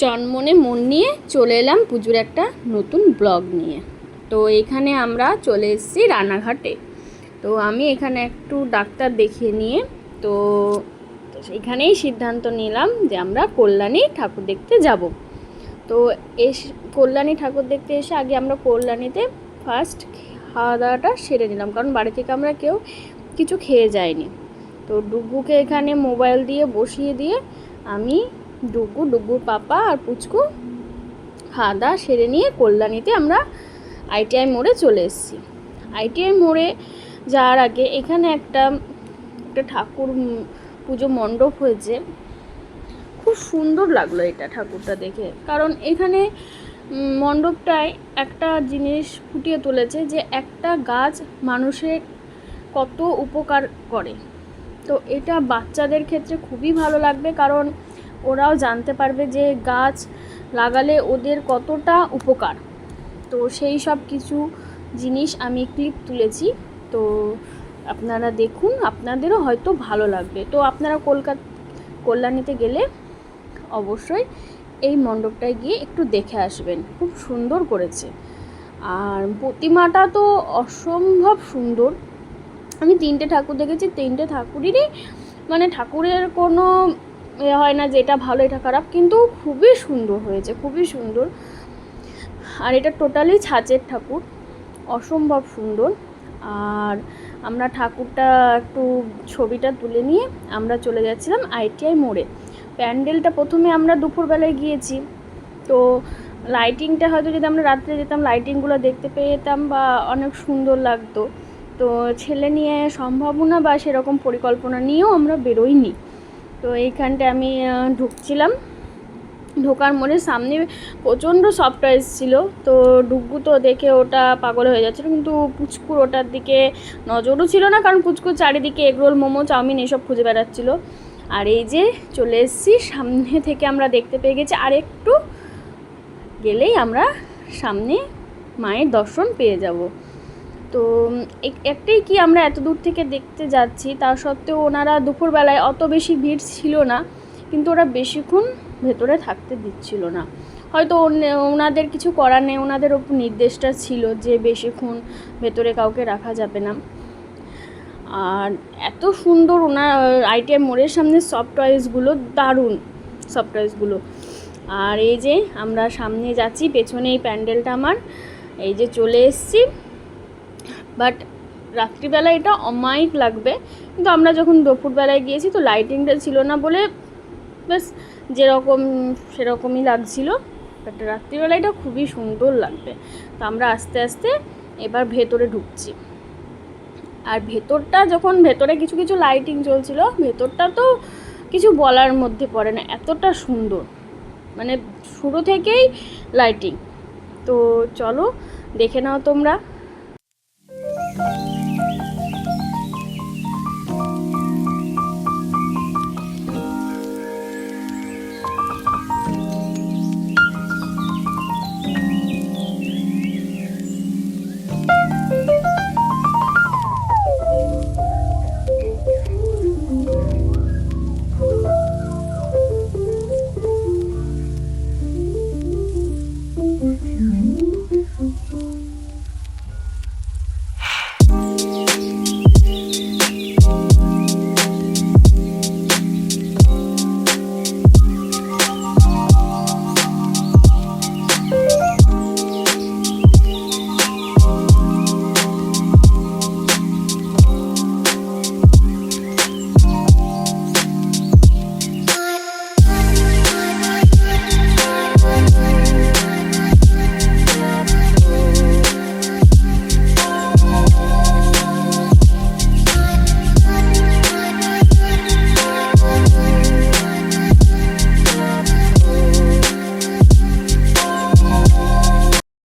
চনমনে মন নিয়ে চলে এলাম পুজোর একটা নতুন ব্লগ নিয়ে। তো এখানে আমরা চলে এসেছি রানাঘাটে। তো আমি এখানে একটু ডাক্তার দেখিয়ে নিয়ে তো এখানেই সিদ্ধান্ত নিলাম যে আমরা কল্যাণী ঠাকুর দেখতে যাব। তো কল্যাণী ঠাকুর দেখতে এসে আগে আমরা কল্যাণীতে ফার্স্ট খাওয়া দাওয়াটা সেরে নিলাম, কারণ বাড়ি থেকে আমরা কেউ কিছু খেয়ে যাইনি। তো ডুগুকে এখানে মোবাইল দিয়ে বসিয়ে দিয়ে আমি ডুগুর পাপা আর পুচকু খাওয়া দাওয়া সেরে নিয়ে কল্যাণীতে আমরা ITI মোড়ে চলে এসেছি। ITI মোড়ে যাওয়ার আগে এখানে একটা ঠাকুর পুজো মণ্ডপ হয়েছে, খুব সুন্দর লাগলো এটা ঠাকুরটা দেখে। কারণ এখানে মণ্ডপটায় একটা জিনিস ফুটিয়ে তুলেছে যে একটা গাছ মানুষের কত উপকার করে। তো এটা বাচ্চাদের ক্ষেত্রে খুবই ভালো লাগবে, কারণ ওরাও জানতে পারবে যে গাছ লাগালে ওদের কতটা উপকার। তো সেই সব কিছু জিনিস আমি ক্লিপ তুলেছি, তো আপনারা দেখুন, আপনাদেরও হয়তো ভালো লাগবে। তো আপনারা কল্যাণীতে গেলে অবশ্যই এই মণ্ডপটায় গিয়ে একটু দেখে আসবেন, খুব সুন্দর করেছে। আর প্রতিমাটা তো অসম্ভব সুন্দর। আমি 3টে ঠাকুর দেখেছি, 3টে ঠাকুরেরই মানে ঠাকুরের কোনো হয় না যে এটা ভালো এটা খারাপ, কিন্তু খুবই সুন্দর হয়েছে, খুবই সুন্দর। আর এটা টোটালি ছাঁচের ঠাকুর, অসম্ভব সুন্দর। আর আমরা ঠাকুরটা একটু ছবিটা তুলে নিয়ে আমরা চলে যাচ্ছিলাম ITI মোড়ে। প্যান্ডেলটা প্রথমে আমরা দুপুরবেলায় গিয়েছি, তো লাইটিংটা হয়তো যদি আমরা রাত্রে যেতাম লাইটিংগুলো দেখতে পেতাম বা অনেক সুন্দর লাগতো। তো ছেলে নিয়ে সম্ভাবনা বা সেরকম পরিকল্পনা নিয়েও আমরা বেরোইনি। তো এইখানটায় আমি ঢুকছিলাম, ঢোকার মোড়ে সামনে প্রচণ্ড সফট টয়েস ছিল। তো ডুগু তো দেখে ওটা পাগল হয়ে যাচ্ছিলো, কিন্তু পুচকুর ওটার দিকে নজরও ছিল না, কারণ পুচকুর চারিদিকে এগরোল মোমো চাউমিন এসব খুঁজে বেড়াচ্ছিলো। আর এই যে চলে এসেছি সামনে থেকে, আমরা দেখতে পেয়ে গেছি আর একটু গেলেই আমরা সামনে মায়ের দর্শন পেয়ে যাব। তো একটাই কি, আমরা এত দূর থেকে দেখতে যাচ্ছি, তা সত্ত্বেও ওনারা দুপুরবেলায় অত বেশি ভিড় ছিল না, কিন্তু ওরা বেশিক্ষণ ভেতরে থাকতে দিচ্ছিল না। হয়তো ওনাদের কিছু করার নেই, ওনাদের ওপর নির্দেশটা ছিল যে বেশিক্ষণ ভেতরে কাউকে রাখা যাবে না। আর এত সুন্দর ওনার ITI মোড়ের সামনে সফট টয়েসগুলো, দারুণ সফট টয়েসগুলো। আর এই যে আমরা সামনে যাচ্ছি, পেছনে এই প্যান্ডেলটা আমার, এই যে চলে এসেছি। বাট রাত্রিবেলা এটা অমায়িক লাগবে, কিন্তু আমরা যখন দুপুরবেলায় গিয়েছি তো লাইটিংটা ছিল না বলে ব্যাস যেরকম সেরকমই লাগছিল। বাট রাত্রিবেলা এটা খুবই সুন্দর লাগবে। তো আমরা আস্তে আস্তে এবার ভেতরে ঢুকছি। আর ভেতরটা যখন ভেতরে কিছু কিছু লাইটিং চলছিল, ভেতরটা তো কিছু বলার মধ্যে পড়ে না, এতটা সুন্দর, মানে শুরু থেকেই লাইটিং। তো চলো দেখে নাও তোমরা।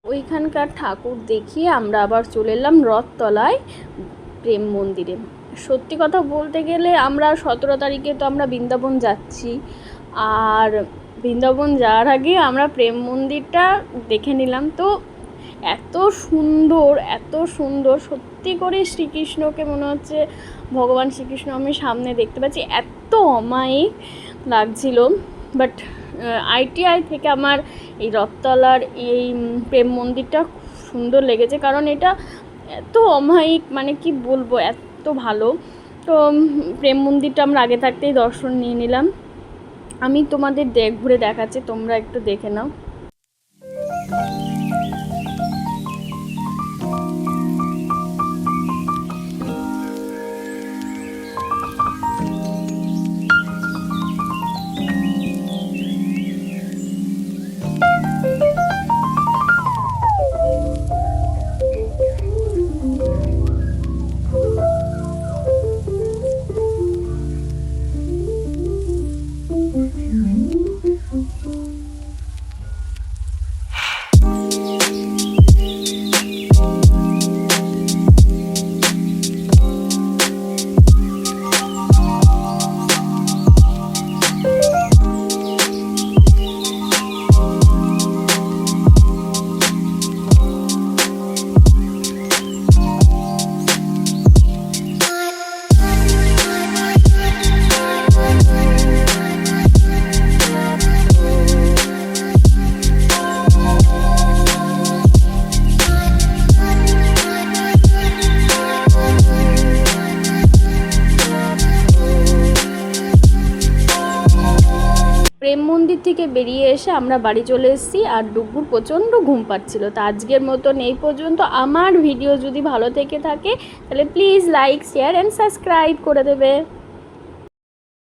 ওইখানকার ঠাকুর দেখিয়ে আমরা আবার চলে এলাম রথতলায় প্রেম মন্দিরে। সত্যি কথা বলতে গেলে আমরা 17 তারিখে তো আমরা বৃন্দাবন যাচ্ছি, আর বৃন্দাবন যাওয়ার আগে আমরা প্রেম মন্দিরটা দেখে নিলাম। তো এত সুন্দর, এত সুন্দর, সত্যি করে শ্রীকৃষ্ণকে মনে হচ্ছে ভগবান শ্রীকৃষ্ণ আমি সামনে দেখতে পাচ্ছি, এত অমায়িক লাগছিল। বাট ITI থেকে আমার এই রথতলার এই প্রেম মন্দিরটা সুন্দর লেগেছে, কারণ এটা এত অমায়িক, মানে কি বলবো, এত ভালো। তো প্রেম মন্দিরটা আমরা আগে থাকতেই দর্শন নিয়ে নিলাম। আমি তোমাদের ঘুরে দেখাচ্ছি, তোমরা একটু দেখে নাও। প্রেম মন্দির থেকে বেরিয়ে এসে আমরা বাড়ি চলে এসেছি, আর ডুগুর প্রচণ্ড ঘুম পাচ্ছিল। তো আজকের মতন এই পর্যন্ত। আমার ভিডিও যদি ভালো থেকে থাকে তাহলে please like, share and subscribe করে দেবে।